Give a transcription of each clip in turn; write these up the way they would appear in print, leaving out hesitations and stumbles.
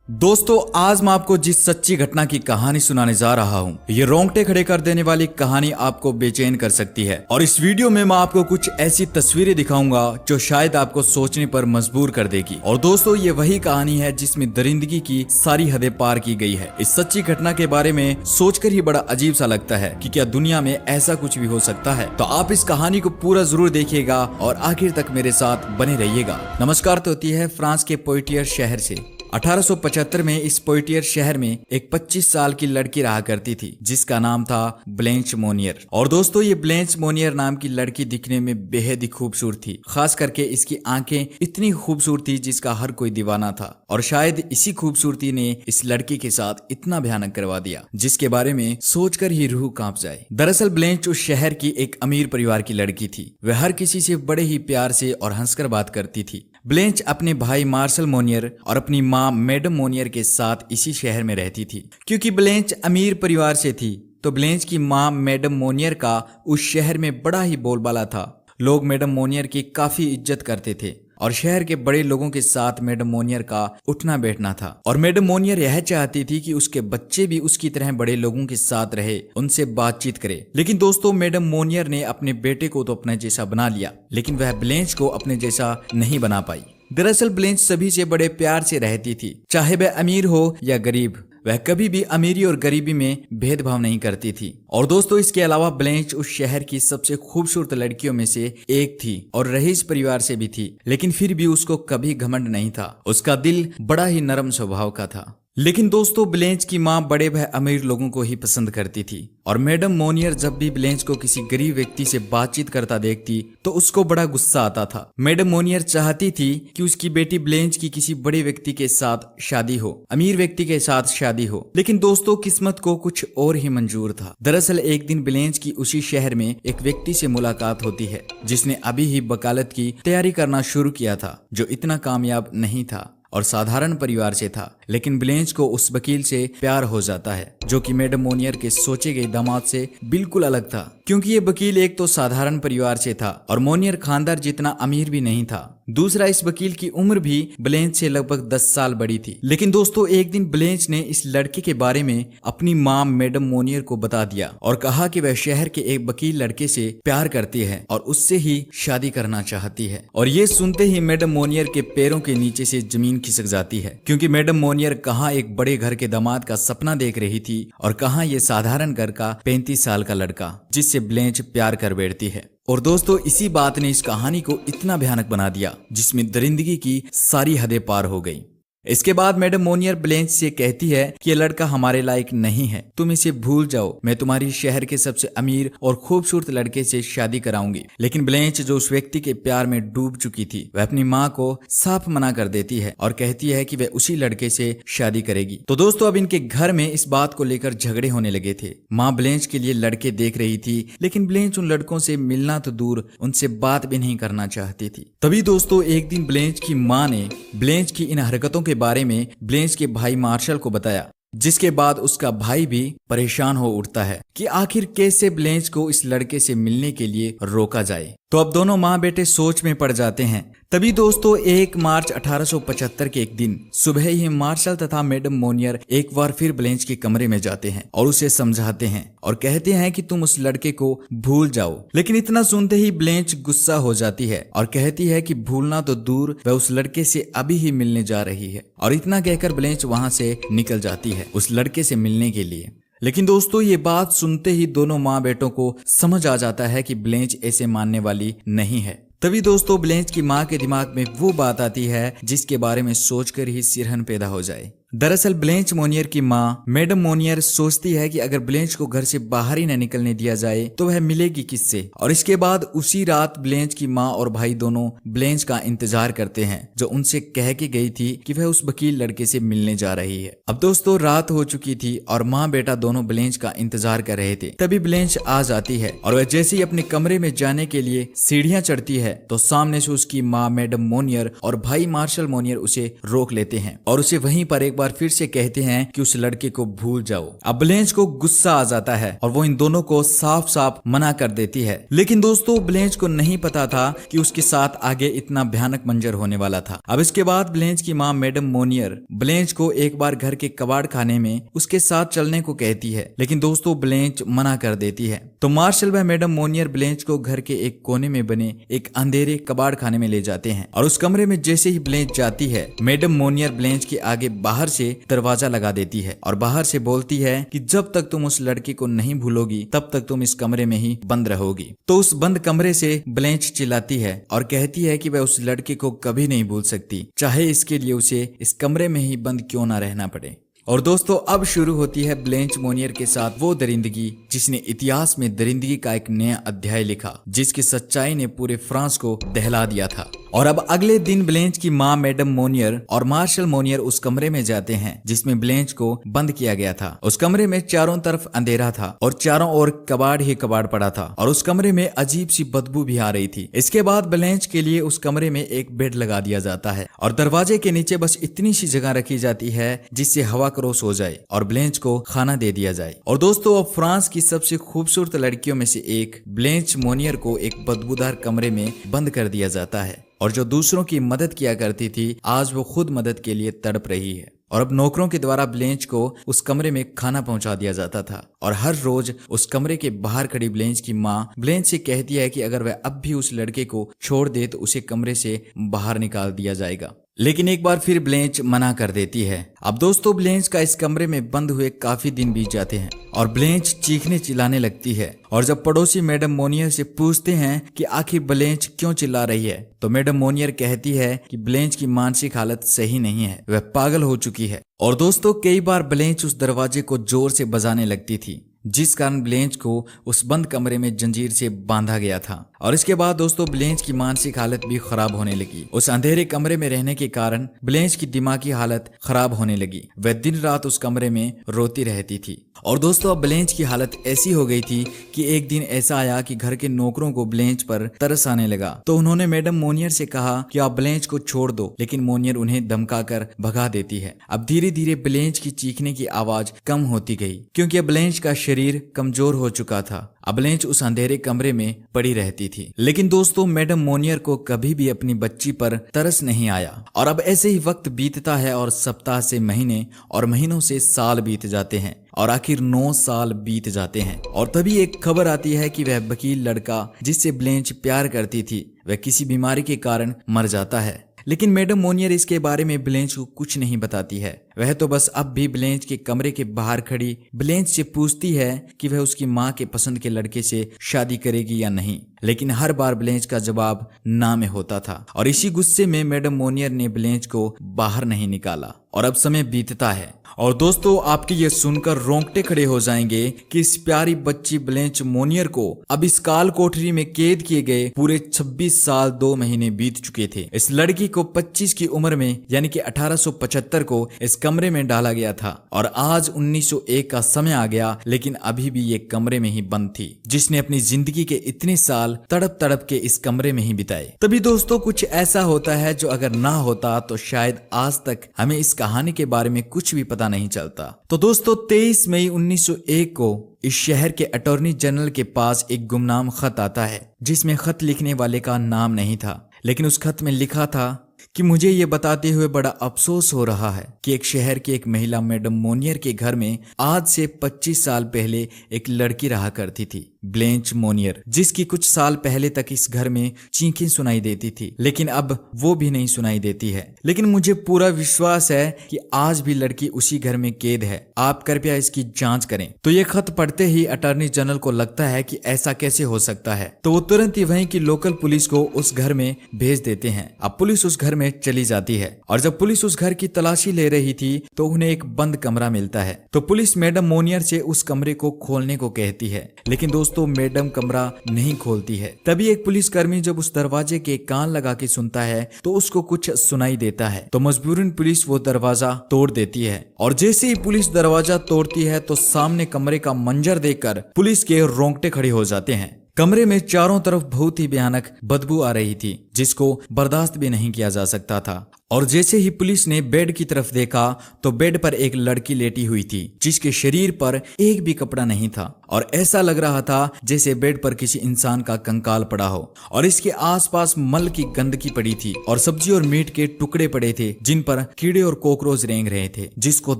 दोस्तों, आज मैं आपको जिस सच्ची घटना की कहानी सुनाने जा रहा हूँ, ये रोंगटे खड़े कर देने वाली कहानी आपको बेचैन कर सकती है। और इस वीडियो में मैं आपको कुछ ऐसी तस्वीरें दिखाऊंगा जो शायद आपको सोचने पर मजबूर कर देगी। और दोस्तों, ये वही कहानी है जिसमें दरिंदगी की सारी हदें पार की गई है। इस सच्ची घटना के बारे में सोचकर ही बड़ा अजीब सा लगता है कि क्या दुनिया में ऐसा कुछ भी हो सकता है। तो आप इस कहानी को पूरा जरूर देखिएगा और आखिर तक मेरे साथ बने रहिएगा। नमस्कार तो होती है फ्रांस के पोइटियर्स शहर से। 1875 में इस पोइटियर्स शहर में एक 25 साल की लड़की रहा करती थी जिसका नाम था ब्लेंच मोनियर। और दोस्तों, ये ब्लेंच मोनियर नाम की लड़की दिखने में बेहद ही खूबसूरत थी। खास करके इसकी आंखें इतनी खूबसूरत थी जिसका हर कोई दीवाना था। और शायद इसी खूबसूरती ने इस लड़की के साथ इतना भयानक करवा दिया जिसके बारे में सोचकर ही रूह कांप जाए। दरअसल ब्लेंच उस शहर की एक अमीर परिवार की लड़की थी। वह हर किसी से बड़े ही प्यार से और हंसकर बात करती थी। ब्लेंच अपने भाई मार्शल मोनियर और अपनी माँ मैडम मोनियर के साथ इसी शहर में रहती थी। क्योंकि ब्लेंच अमीर परिवार से थी तो ब्लेंच की माँ मैडम मोनियर का उस शहर में बड़ा ही बोलबाला था। लोग मैडम मोनियर की काफी इज्जत करते थे और शहर के बड़े लोगों के साथ मैडम मोनियर का उठना बैठना था। और मैडम मोनियर यह चाहती थी कि उसके बच्चे भी उसकी तरह बड़े लोगों के साथ रहे, उनसे बातचीत करे। लेकिन दोस्तों, मैडम मोनियर ने अपने बेटे को तो अपने जैसा बना लिया, लेकिन वह ब्लेंच को अपने जैसा नहीं बना पाई। दरअसल ब्लेंच सभी से बड़े प्यार से रहती थी, चाहे वह अमीर हो या गरीब। वह कभी भी अमीरी और गरीबी में भेदभाव नहीं करती थी। और दोस्तों, इसके अलावा ब्लेंच उस शहर की सबसे खूबसूरत लड़कियों में से एक थी और रईस परिवार से भी थी। लेकिन फिर भी उसको कभी घमंड नहीं था। उसका दिल बड़ा ही नरम स्वभाव का था। लेकिन दोस्तों, ब्लेंच की माँ बड़े व अमीर लोगों को ही पसंद करती थी। और मैडम मोनियर जब भी ब्लेंच को किसी गरीब व्यक्ति से बातचीत करता देखती तो उसको बड़ा गुस्सा आता था। मैडम मोनियर चाहती थी कि उसकी बेटी ब्लेंच की किसी बड़े व्यक्ति के साथ शादी हो, अमीर व्यक्ति के साथ शादी हो। लेकिन दोस्तों, किस्मत को कुछ और ही मंजूर था। दरअसल एक दिन ब्लेंच की उसी शहर में एक व्यक्ति से मुलाकात होती है जिसने अभी ही वकालत की तैयारी करना शुरू किया था, जो इतना कामयाब नहीं था और साधारण परिवार से था। लेकिन ब्लेंच को उस वकील से प्यार हो जाता है जो कि मैडम मोनियर के सोचे गए दामाद से बिल्कुल अलग था। क्योंकि ये वकील एक तो साधारण परिवार से था और मोनियर खानदार जितना अमीर भी नहीं था। दूसरा, इस वकील की उम्र भी ब्लेंच से लगभग 10 साल बड़ी थी। लेकिन दोस्तों, एक दिन ब्लेंच ने इस लड़के के बारे में अपनी माँ मैडम मोनियर को बता दिया और कहा कि वह शहर के एक वकील लड़के से प्यार करती है और उससे ही शादी करना चाहती है। और ये सुनते ही मैडम मोनियर के पैरों के नीचे से जमीन खिसक जाती है। क्योंकि मैडम मोनियर कहाँ एक बड़े घर के दामाद का सपना देख रही थी और कहाँ ये साधारण घर का 35 साल का लड़का जिससे ब्लेंच प्यार कर बैठती है। और दोस्तों, इसी बात ने इस कहानी को इतना भयानक बना दिया जिसमें दरिंदगी की सारी हदें पार हो गई। इसके बाद मैडम मोनियर ब्लेंच से कहती है कि यह लड़का हमारे लायक नहीं है, तुम इसे भूल जाओ, मैं तुम्हारी शहर के सबसे अमीर और खूबसूरत लड़के से शादी कराऊंगी। लेकिन ब्लेंच, जो उस व्यक्ति के प्यार में डूब चुकी थी, वह अपनी माँ को साफ मना कर देती है और कहती है कि वह उसी लड़के से शादी करेगी। तो दोस्तों, अब इनके घर में इस बात को लेकर झगड़े होने लगे थे। माँ ब्लेंच के लिए लड़के देख रही थी, लेकिन ब्लेंच उन लड़कों से मिलना तो दूर, उनसे बात भी नहीं करना चाहती थी। तभी दोस्तों, एक दिन ब्लेंच की माँ ने ब्लेंच की इन हरकतों के बारे में ब्लेंच के भाई मार्शल को बताया, जिसके बाद उसका भाई भी परेशान हो उठता है कि आखिर कैसे ब्लेंच को इस लड़के से मिलने के लिए रोका जाए। तो अब दोनों माँ बेटे सोच में पड़ जाते हैं। तभी दोस्तों, 1 मार्च 1875 के एक दिन सुबह ही मार्शल तथा मैडम मोनियर एक बार फिर ब्लेंच के कमरे में जाते हैं और उसे समझाते हैं और कहते हैं कि तुम उस लड़के को भूल जाओ। लेकिन इतना सुनते ही ब्लेंच गुस्सा हो जाती है और कहती है कि भूलना तो दूर, वह उस लड़के से अभी ही मिलने जा रही है। और इतना कहकर ब्लेंच वहां से निकल जाती है उस लड़के से मिलने के लिए। लेकिन दोस्तों, ये बात सुनते ही दोनों माँ बेटों को समझ आ जाता है कि ब्लेंच ऐसे मानने वाली नहीं है। तभी दोस्तों, ब्लेंच की माँ के दिमाग में वो बात आती है जिसके बारे में सोचकर ही सिरहन पैदा हो जाए। दरअसल ब्लेंच मोनियर की माँ मैडम मोनियर सोचती है कि अगर ब्लेंच को घर से बाहर ही न निकलने दिया जाए तो वह मिलेगी किससे। और इसके बाद उसी रात ब्लेंच की माँ और भाई दोनों ब्लेंच का इंतजार करते हैं, जो उनसे कह के गई थी कि वह उस वकील लड़के से मिलने जा रही है। अब दोस्तों, रात हो चुकी थी और माँ बेटा दोनों ब्लेंच का इंतजार कर रहे थे। तभी ब्लेंच आ जाती है और वह जैसे ही अपने कमरे में जाने के लिए सीढ़ियां चढ़ती है तो सामने से उसकी माँ मैडम मोनियर और भाई मार्शल मोनियर उसे रोक लेते हैं और उसे वहीं पर एक बार बार फिर से कहते हैं कि उस लड़के को भूल जाओ। अब ब्लेंच को गुस्सा आ जाता है और वो इन दोनों को साफ साफ मना कर देती है। लेकिन दोस्तों ब्लेंच को नहीं पता था कि उसके साथ आगे इतना भयानक मंजर होने वाला था। अब इसके बाद ब्लेंच की माँ मैडम मोनियर ब्लेंच को एक बार घर के कबाड़ खाने में उसके साथ चलने को कहती है, लेकिन दोस्तों ब्लेंच मना कर देती है। तो मार्शल व मैडम मोनियर ब्लेंच को घर के एक कोने में बने एक अंधेरे कबाड़ खाने में ले जाते हैं और उस कमरे में जैसे ही ब्लेंच जाती है, मैडम मोनियर ब्लेंच के आगे बाहर से दरवाजा लगा देती है और बाहर से बोलती है कि जब तक तुम उस लड़के को नहीं भूलोगी तब तक तुम इस कमरे में ही बंद रहोगी। तो उस बंद कमरे से ब्लेंच चिल्लाती है और कहती है कि वह उस लड़के को कभी नहीं भूल सकती, चाहे इसके लिए उसे इस कमरे में ही बंद क्यों ना रहना पड़े। और दोस्तों अब शुरू होती है ब्लेंच मोनियर के साथ वो दरिंदगी जिसने इतिहास में दरिंदगी का एक नया अध्याय लिखा, जिसकी सच्चाई ने पूरे फ्रांस को दहला दिया था। और अब अगले दिन ब्लेंच की माँ मैडम मोनियर और मार्शल मोनियर उस कमरे में जाते हैं जिसमें ब्लेंच को बंद किया गया था। उस कमरे में चारों तरफ अंधेरा था और चारों ओर कबाड़ ही कबाड़ पड़ा था और उस कमरे में अजीब सी बदबू भी आ रही थी। इसके बाद ब्लेंच के लिए उस कमरे में एक बेड लगा दिया जाता है और दरवाजे के नीचे बस इतनी सी जगह रखी जाती है जिससे हवा क्रॉस हो जाए और ब्लेंच को खाना दे दिया जाए। और दोस्तों अब फ्रांस की सबसे खूबसूरत लड़कियों में से एक ब्लेंच मोनियर को एक बदबूदार कमरे में बंद कर दिया जाता है और जो दूसरों की मदद किया करती थी आज वो खुद मदद के लिए तड़प रही है। और अब नौकरों के द्वारा ब्लेंच को उस कमरे में खाना पहुंचा दिया जाता था और हर रोज उस कमरे के बाहर खड़ी ब्लेंच की माँ ब्लेंच से कहती है कि अगर वह अब भी उस लड़के को छोड़ दे तो उसे कमरे से बाहर निकाल दिया जाएगा। लेकिन एक बार फिर ब्लेंच मना कर देती है। अब दोस्तों ब्लेंच का इस कमरे में बंद हुए काफी दिन बीत जाते हैं और ब्लेंच चीखने चिल्लाने लगती है और जब पड़ोसी मैडम मोनियर से पूछते हैं कि आखिर ब्लेंच क्यों चिल्ला रही है तो मैडम मोनियर कहती है कि ब्लेंच की मानसिक हालत सही नहीं है, वह पागल हो चुकी है। और दोस्तों कई बार ब्लेंच उस दरवाजे को जोर से बजाने लगती थी जिस कारण ब्लेंच को उस बंद कमरे में जंजीर से बांधा गया था। और इसके बाद दोस्तों ब्लेंच की मानसिक हालत भी खराब होने लगी। उस अंधेरे कमरे में रहने के कारण ब्लेंच की दिमागी हालत खराब होने लगी। वह दिन रात उस कमरे में रोती रहती थी। और दोस्तों अब ब्लेंच की हालत ऐसी हो गई थी कि एक दिन ऐसा आया कि घर के नौकरों को ब्लेंच पर तरस आने लगा। तो उन्होंने मैडम मोनियर से कहा कि आप ब्लेंच को छोड़ दो, लेकिन मोनियर उन्हें धमकाकर भगा देती है। अब धीरे धीरे ब्लेंच की चीखने की आवाज कम होती गई क्योंकि अब ब्लेंच का शरीर कमजोर हो चुका था। अब ब्लेंच उस अंधेरे कमरे में पड़ी रहती थी। लेकिन दोस्तों मैडम मोनियर को कभी भी अपनी बच्ची पर तरस नहीं आया। और अब ऐसे ही वक्त बीतता है और सप्ताह से महीने और महीनों से साल बीत जाते हैं और आखिर 9 साल बीत जाते हैं। और तभी एक खबर आती है कि वह वकील लड़का जिससे ब्लेंच प्यार करती थी वह किसी बीमारी के कारण मर जाता है। लेकिन मैडम मोनियर इसके बारे में ब्लेंच को कुछ नहीं बताती है। वह तो बस अब भी ब्लेंच के कमरे के बाहर खड़ी ब्लेंच से पूछती है कि वह उसकी माँ के पसंद के लड़के से शादी करेगी या नहीं। लेकिन हर बार ब्लेंच का जवाब ना में होता था और इसी गुस्से में मैडम मोनियर ने ब्लेंच को बाहर नहीं निकाला। और अब समय बीतता है और दोस्तों आपके ये सुनकर रोंगटे खड़े हो जाएंगे कि इस प्यारी बच्ची ब्लेंच मोनियर को अब इस काल कोठरी में कैद किए गए पूरे 26 साल 2 महीने बीत चुके थे। इस लड़की को 25 की उम्र में यानी कि 1875 को इस कमरे में डाला गया था और आज 1901 का समय आ गया, लेकिन अभी भी ये कमरे में ही बंद थी, जिसने अपनी जिंदगी के इतने साल तड़प तड़प के इस कमरे में ही बिताए। तभी दोस्तों कुछ ऐसा होता है जो अगर ना होता तो शायद आज तक हमें इस कहानी के बारे में कुछ भी पता नहीं चलता। तो दोस्तों 23 मई 1901 को इस शहर के अटॉर्नी जनरल के पास एक गुमनाम खत आता है जिसमें खत लिखने वाले का नाम नहीं था, लेकिन उस खत में लिखा था कि मुझे ये बताते हुए बड़ा अफसोस हो रहा है कि एक शहर की एक महिला मैडम मोनियर के घर में आज से 25 साल पहले एक लड़की रहा करती थी, ब्लेंच मोनियर, जिसकी कुछ साल पहले तक इस घर में चीखें सुनाई देती थी, लेकिन अब वो भी नहीं सुनाई देती है। लेकिन मुझे पूरा विश्वास है कि आज भी लड़की उसी घर में कैद है। आप कृपया इसकी जांच करें। तो ये खत पढ़ते ही अटॉर्नी जनरल को लगता है कि ऐसा कैसे हो सकता है, तो वो तुरंत ही वहीं की लोकल पुलिस को उस घर में भेज देते हैं। अब पुलिस उस घर में चली जाती है और जब पुलिस उस घर की तलाशी ले रही थी तो उन्हें एक बंद कमरा मिलता है। तो पुलिस मैडम मोनियर से उस कमरे को खोलने को कहती है, लेकिन दोस्तों मैडम कमरा नहीं खोलती है। तभी एक पुलिसकर्मी जब उस दरवाजे के कान लगा के सुनता है तो उसको कुछ सुनाई देता है। तो मजबूरन पुलिस वो दरवाजा तोड़ देती है और जैसे ही पुलिस दरवाजा तोड़ती है तो सामने कमरे का मंजर देखकर पुलिस के रोंगटे खड़े हो जाते हैं। कमरे में चारों तरफ बहुत ही भयानक बदबू आ रही थी जिसको बर्दाश्त भी नहीं किया जा सकता था। और जैसे ही पुलिस ने बेड की तरफ देखा तो बेड पर एक लड़की लेटी हुई थी जिसके शरीर पर एक भी कपड़ा नहीं था और ऐसा लग रहा था जैसे बेड पर किसी इंसान का कंकाल पड़ा हो और इसके आसपास मल की गंदगी पड़ी थी और सब्जी और मीट के टुकड़े पड़े थे जिन पर कीड़े और कॉकरोच रेंग रहे थे जिसको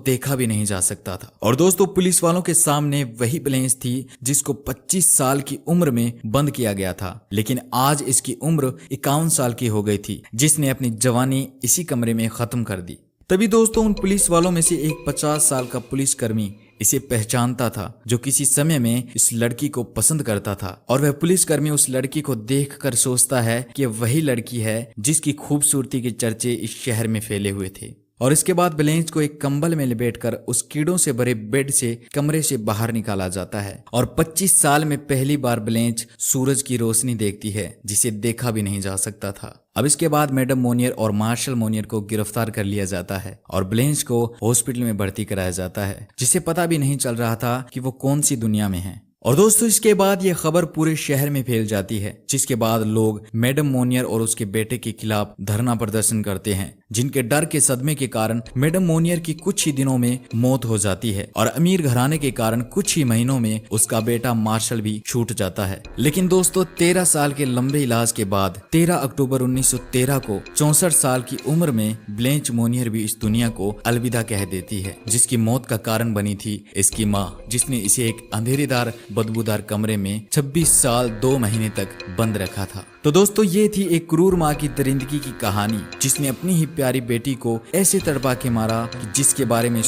देखा भी नहीं जा सकता था। और दोस्तों पुलिस वालों के सामने वही ब्लेंस थी जिसको 25 साल की उम्र में बंद किया गया था, लेकिन आज इसकी उम्र 51 साल की हो गई थी जिसने अपनी जवानी इसी कमरे में खत्म कर दी। तभी दोस्तों उन पुलिस वालों में से एक 50 साल का पुलिसकर्मी इसे पहचानता था जो किसी समय में इस लड़की को पसंद करता था और वह पुलिसकर्मी उस लड़की को देखकर सोचता है कि वही लड़की है जिसकी खूबसूरती के चर्चे इस शहर में फैले हुए थे। और इसके बाद ब्लेंच को एक कंबल में लिपेटकर उस कीड़ों से भरे बेड से कमरे से बाहर निकाला जाता है और 25 साल में पहली बार ब्लेंच सूरज की रोशनी देखती है जिसे देखा भी नहीं जा सकता था। अब इसके बाद मैडम मोनियर और मार्शल मोनियर को गिरफ्तार कर लिया जाता है और ब्लेंच को हॉस्पिटल में भर्ती कराया जाता है जिसे पता भी नहीं चल रहा था कि वो कौन सी दुनिया में है। और दोस्तों इसके बाद ये खबर पूरे शहर में फैल जाती है जिसके बाद लोग मैडम मोनियर और उसके बेटे के खिलाफ धरना प्रदर्शन करते हैं जिनके डर के सदमे के कारण मैडम मोनियर की कुछ ही दिनों में मौत हो जाती है और अमीर घराने के कारण कुछ ही महीनों में उसका बेटा मार्शल भी छूट जाता है। लेकिन दोस्तों 13 साल के लंबे इलाज के बाद 13 अक्टूबर 1913 को 64 साल की उम्र में ब्लेंच मोनियर भी इस दुनिया को अलविदा कह देती है जिसकी मौत का कारण बनी थी इसकी माँ जिसने इसे एक अंधेरेदार बदबूदार कमरे में 26 साल 2 महीने तक बंद रखा था। तो दोस्तों ये थी एक क्रूर माँ की दरिंदगी की कहानी जिसने अपनी ही प्यारी बेटी को ऐसे तड़पा के मारा कि जिसके बारे में